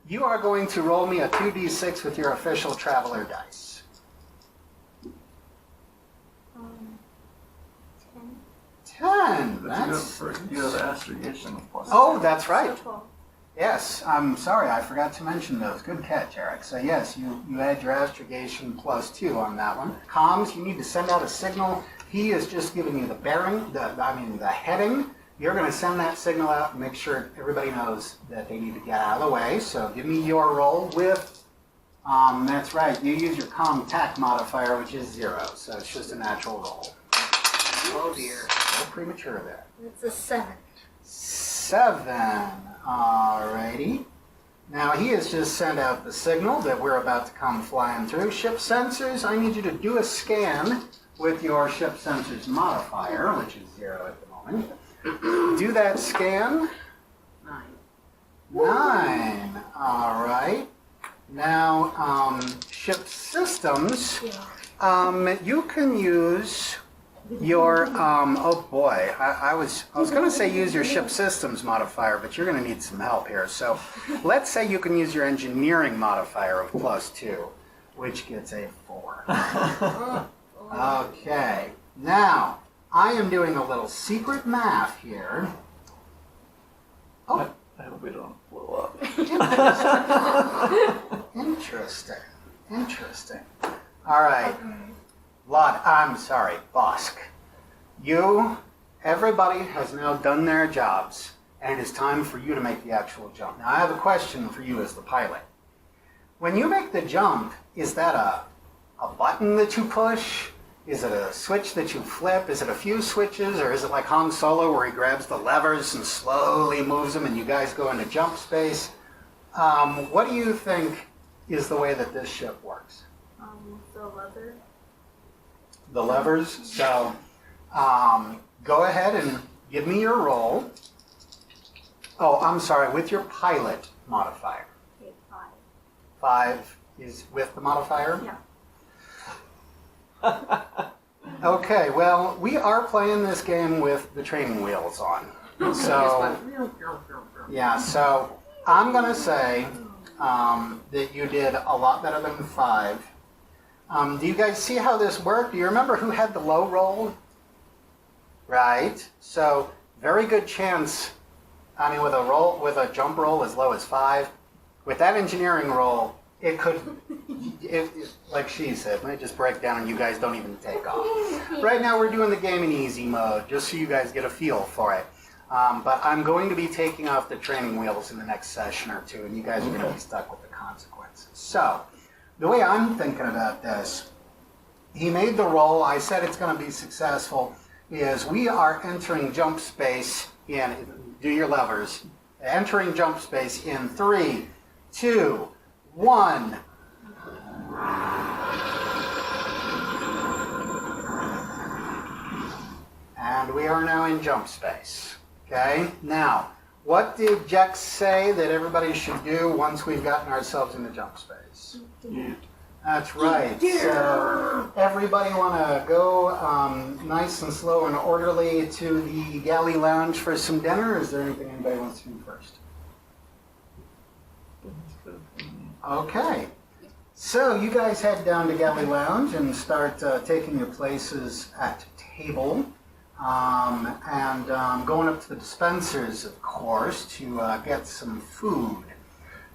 You are going to roll me a 2d6 with your official traveler dice. 10. That's... You have astrogation plus. Oh, that's right. So 12. Yes, I'm sorry, I forgot to mention those. Good catch, Eric. So yes, you had your astrogation plus 2 on that one. Comms, you need to send out a signal. He is just giving you the bearing, the heading. You're going to send that signal out and make sure everybody knows that they need to get out of the way. So give me your roll with, that's right, you use your comm tac modifier, which is 0. So it's just a natural roll. Oh dear, so premature there. It's a 7. 7. Alrighty. Now he has just sent out the signal that we're about to come flying through. Ship sensors, I need you to do a scan with your ship sensors modifier, which is 0 at the moment. Do that scan. 9. Alright. Now, ship systems, you can use your, oh boy, I was going to say use your ship systems modifier, but you're going to need some help here. So let's say you can use your engineering modifier of plus 2, which gets a 4. Okay, now I am doing a little secret math here. Oh, I hope we don't blow up. Interesting. All right. Bosk. Everybody has now done their jobs, and it is time for you to make the actual jump. Now, I have a question for you as the pilot. When you make the jump, is that a button that you push? Is it a switch that you flip? Is it a few switches? Or is it like Han Solo where he grabs the levers and slowly moves them and you guys go into jump space? What do you think is the way that this ship works? The leather. The levers? So go ahead and give me your roll. Oh, I'm sorry, with your pilot modifier. Okay, 5 is with the modifier? Yeah. Okay, well, we are playing this game with the training wheels on. So, yeah, so I'm going to say that you did a lot better than 5. Do you guys see how this worked? Do you remember who had the low roll? Right. So, very good chance, with a jump roll as low as 5. With that engineering roll, it could, like she said, might just break down and you guys don't even take off. Right now we're doing the game in easy mode, just so you guys get a feel for it. But I'm going to be taking off the training wheels in the next session or 2, and you guys are going to be stuck with the consequences. So, the way I'm thinking about this, he made the roll, I said it's going to be successful, is we are entering jump space in, do your levers, entering jump space in 3, 2, 1. And we are now in jump space. Okay? Now, what did Jex say that everybody should do once we've gotten ourselves into jump space? That's right. So everybody want to go nice and slow and orderly to the galley lounge for some dinner? Or is there anything anybody wants to do first? Okay. So you guys head down to Galley Lounge and start taking your places at table. And going up to the dispensers, of course, to get some food.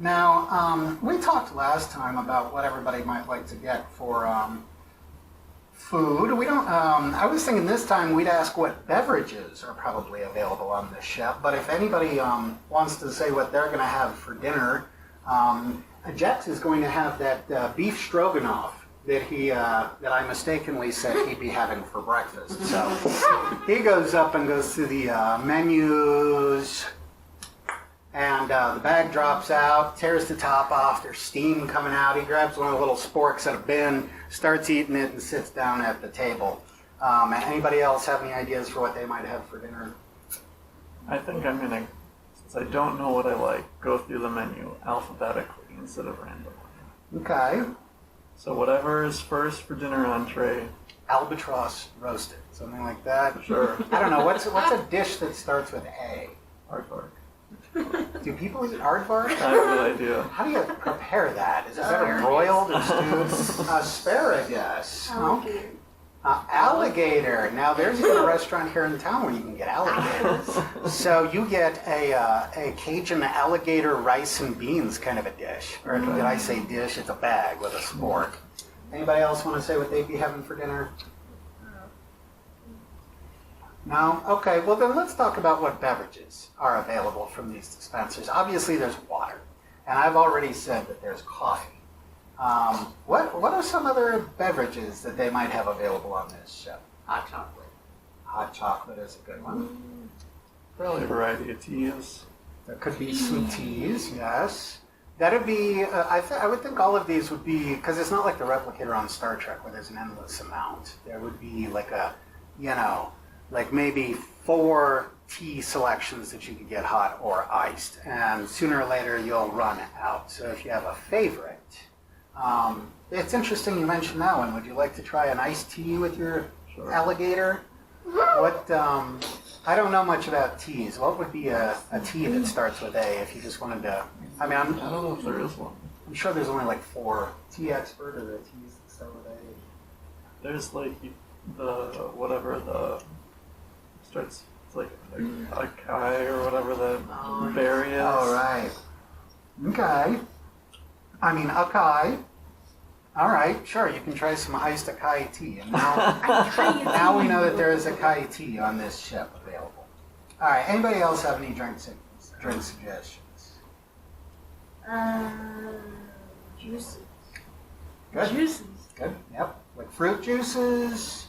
Now, we talked last time about what everybody might like to get for food. We don't. I was thinking this time we'd ask what beverages are probably available on this ship. But if anybody wants to say what they're going to have for dinner, Jex is going to have that beef stroganoff that I mistakenly said he'd be having for breakfast. So he goes up and goes through the menus, and the bag drops out, tears the top off, there's steam coming out. He grabs one of the little sporks out of a bin, starts eating it, and sits down at the table. Anybody else have any ideas for what they might have for dinner? I think I'm going to, since I don't know what I like, go through the menu alphabetically instead of randomly. Okay. So whatever is first for dinner entree. Albatross roasted, something like that. Sure. I don't know, what's a dish that starts with A? Ark. Do people eat aardvark? I have no idea. How do you prepare that? Is it better broiled or stewed? Asparagus. Alligator. Alligator. Now there's even a restaurant here in town where you can get alligators. So you get a Cajun alligator rice and beans kind of a dish. Or did I say dish? It's a bag with a spork. Anybody else want to say what they'd be having for dinner? No? Okay, well then let's talk about what beverages are available from these dispensers. Obviously there's water. And I've already said that there's coffee. What are some other beverages that they might have available on this show? Hot chocolate. Hot chocolate is a good one. Probably a variety of teas. There could be some teas, yes. That'd be, I would think all of these would be, because it's not like the replicator on Star Trek where there's an endless amount. There would be like like maybe 4 tea selections that you could get hot or iced. And sooner or later you'll run out. So if you have a favorite, it's interesting you mentioned that one. Would you like to try an iced tea with your alligator? What, I don't know much about teas. What would be a tea that starts with A if you just wanted to, I mean, I don't know if there is one. I'm sure there's only like 4. Tea expert or the teas that start with A. There's like starts, it's like a kai or whatever the berry is. All right. Okay. I mean, acai. All right, sure. You can try some iced acai tea. And now we know that there is acai tea on this ship available. All right. Anybody else have any drink suggestions? Juices. Good. Juices. Good. Yep. Like fruit juices.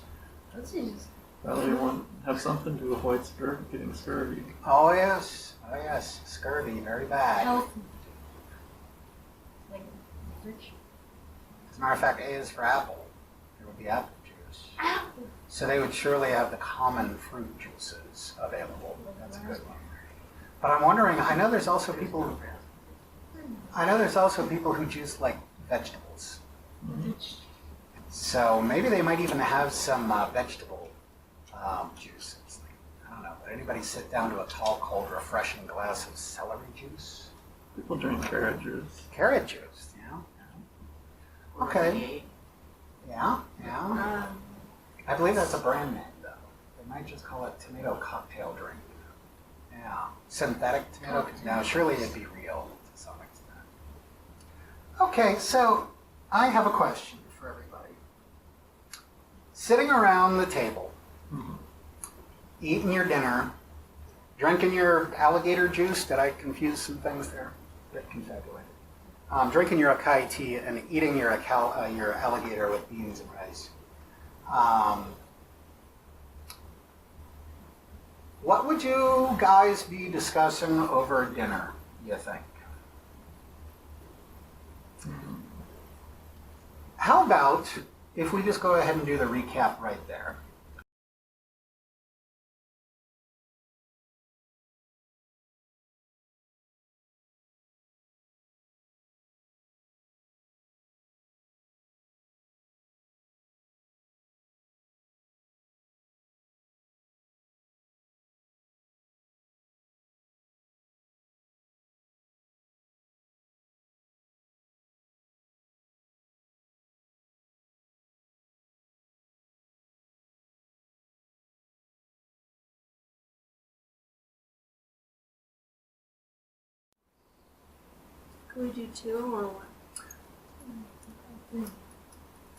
That's just. Probably have something to avoid getting scurvy. Oh yes. Oh yes. Scurvy, very bad. Healthy. Like rich. As a matter of fact, A is for apple. There would be apple juice. Apple. So they would surely have the common fruit juices available. That's a good one. But I'm wondering, I know there's also people who juice like vegetables. So maybe they might even have some vegetable juices. I don't know. Would anybody sit down to a tall, cold, refreshing glass of celery juice? People drink carrot juice. Carrot juice, yeah. Okay. Yeah, yeah. I believe that's a brand name, though. They might just call it tomato cocktail drink. Yeah. Synthetic tomato. Now, surely it'd be real to some extent. Okay, so I have a question for everybody. Sitting around the table, eating your dinner, drinking your alligator juice. Did I confuse some things there? A bit confabulated. Drinking your acai tea and eating your alligator with beans and rice. What would you guys be discussing over dinner, you think? How about if we just go ahead and do the recap right there? Can we do 2 or 1?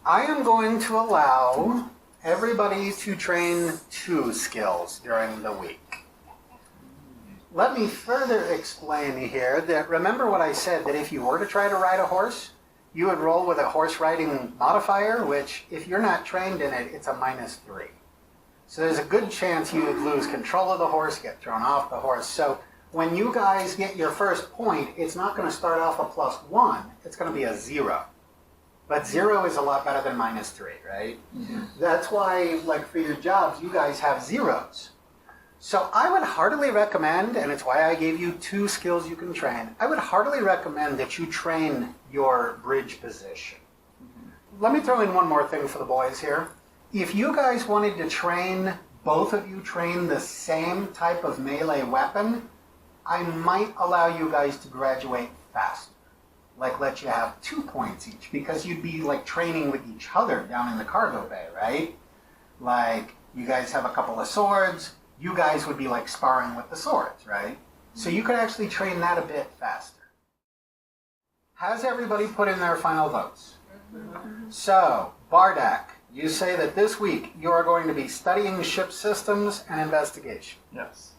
I am going to allow everybody to train 2 skills during the week. Let me further explain here that remember what I said, that if you were to try to ride a horse, you would roll with a horse riding modifier, which if you're not trained in it, it's a -3. So there's a good chance you would lose control of the horse, get thrown off the horse. So when you guys get your first point, it's not going to start off a +1, it's going to be a 0. But 0 is a lot better than -3, right? That's why, like for your jobs, you guys have 0s. So I would heartily recommend, and it's why I gave you 2 skills you can train, I would heartily recommend that you train your bridge position. Let me throw in one more thing for the boys here. If you guys wanted to train, both of you train the same type of melee weapon, I might allow you guys to graduate faster. Like let you have 2 points each, because you'd be like training with each other down in the cargo bay, right? Like you guys have a couple of swords, you guys would be like sparring with the swords, right? So you could actually train that a bit faster. Has everybody put in their final votes? So, Bardak, you say that this week you are going to be studying ship systems and investigation. Yes.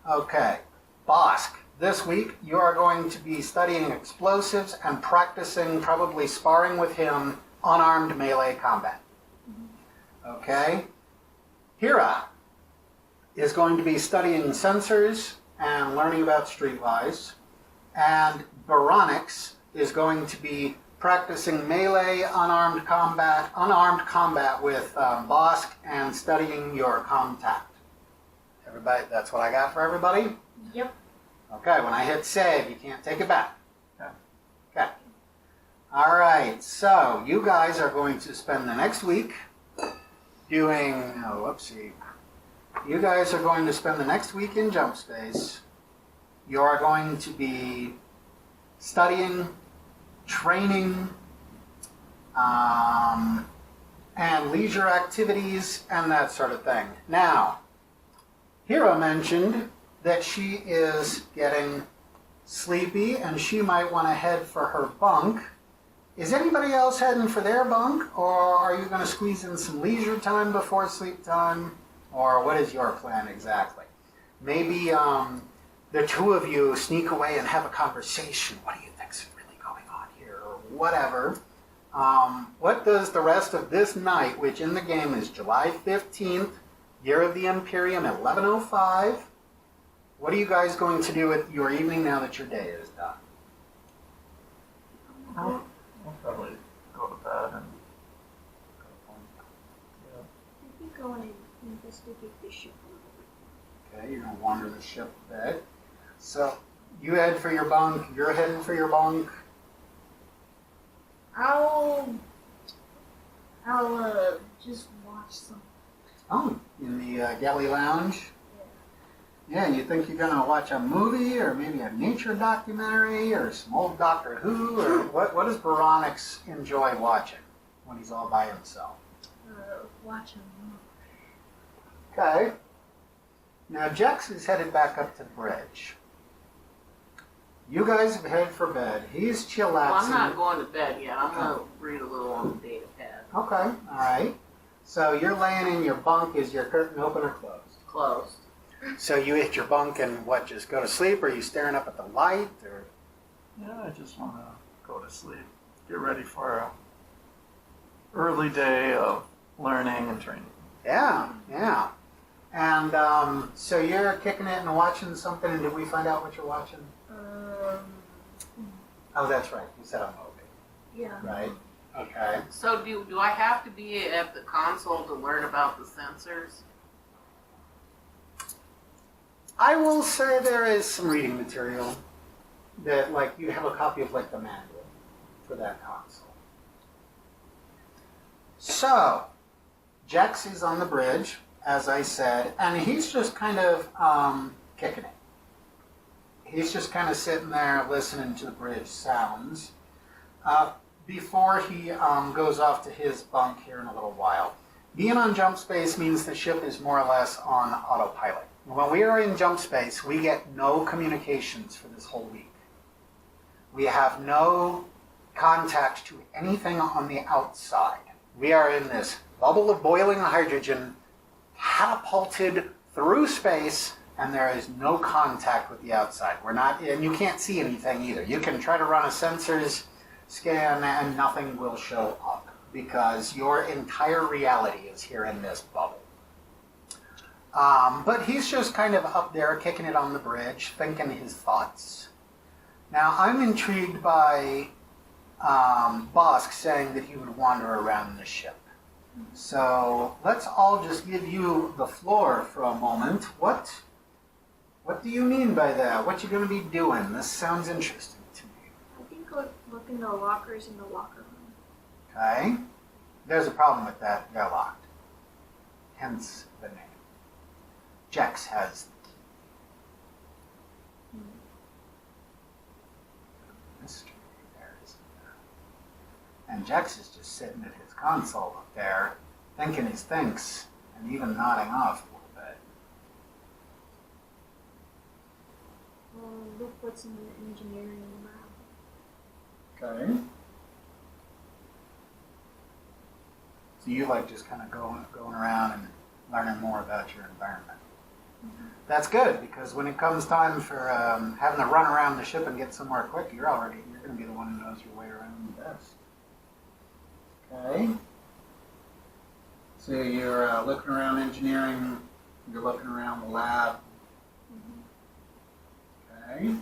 Okay. Bosk, this week you are going to be studying explosives and practicing, probably sparring with him, unarmed melee combat. Okay. Hira is going to be studying sensors and learning about streetwise. And Baronix is going to be practicing melee unarmed combat with Bosk and studying your contact. Everybody, that's what I got for everybody? Yep. Okay, when I hit save, you can't take it back. Okay. Okay. All right, so you guys are going to spend the next week doing, oh, whoopsie. You guys are going to spend the next week in jump space. You are going to be studying, training, and leisure activities and that sort of thing. Now, Hira mentioned that she is getting sleepy and she might want to head for her bunk. Is anybody else heading for their bunk, or are you going to squeeze in some leisure time before sleep time? Or what is your plan exactly? Maybe the two of you sneak away and have a conversation. What do you think's really going on here, or whatever. What does the rest of this night, which in the game is July 15th, year of the Imperium, 11:05, what are you guys going to do with your evening now that your day is done? I'll probably go to bed and go home. Yeah. I think I want to investigate the ship. Okay, you're going to wander the ship a bit. So, you head for your bunk, you're heading for your bunk. I'll just watch some. Oh, in the galley lounge? Yeah, you think you're going to watch a movie, or maybe a nature documentary, or some old Doctor Who, or what does Baronix enjoy watching when he's all by himself? Watch a movie. Okay. Now, Jex is headed back up to the bridge. You guys have headed for bed. He's chillaxing. Well, I'm not going to bed yet. I'm going to read a little on the data pad. Okay, all right. So you're laying in your bunk. Is your curtain open or closed? Closed. So you hit your bunk and what, just go to sleep? Or are you staring up at the light? Or Yeah, I just want to go to sleep. Get ready for a early day of learning and training. Yeah. And so you're kicking it and watching something, and did we find out what you're watching? Oh, that's right. You said a movie, Yeah. right? Okay. So do I have to be at the console to learn about the sensors? I will say there is some reading material that, like, you have a copy of, like, the manual for that console. So, Jex is on the bridge, as I said, and he's just kind of kicking it. He's just kind of sitting there listening to the bridge sounds before he goes off to his bunk here in a little while. Being on jump space means the ship is more or less on autopilot. When we are in jump space, we get no communications for this whole week. We have no contact to anything on the outside. We are in this bubble of boiling hydrogen, catapulted through space, and there is no contact with the outside. We're not, and you can't see anything either. You can try to run a sensors scan and nothing will show up because your entire reality is here in this bubble. But he's just kind of up there kicking it on the bridge, thinking his thoughts. Now, I'm intrigued by Bosk saying that he would wander around the ship. So let's all just give you the floor for a moment. What do you mean by that? What you going to be doing? This sounds interesting to me. I think look in the lockers in the locker room. Okay. There's a problem with that. They're locked. Hence the name. Jex has. And Jex is just sitting at his console up there, thinking his thinks, and even nodding off a little bit. Look what's in the engineering lab. Okay. So you like just kind of going around and learning more about your environment. That's good, because when it comes time for having to run around the ship and get somewhere quick, you're going to be the one who knows your way around the best. Okay. So you're looking around engineering, you're looking around the lab. Okay.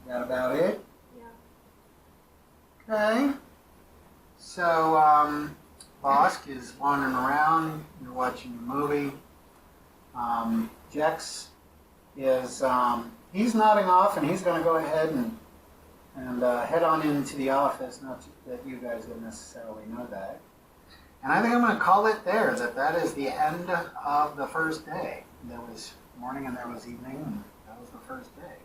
That about it? Yeah. Okay. So, Bosk is wandering around, you're watching the movie. Jex is, he's nodding off, and he's going to go ahead and head on into the office, not that you guys would necessarily know that. And I think I'm going to call it there, that is the end of the first day. There was morning and there was evening, and that was the first day.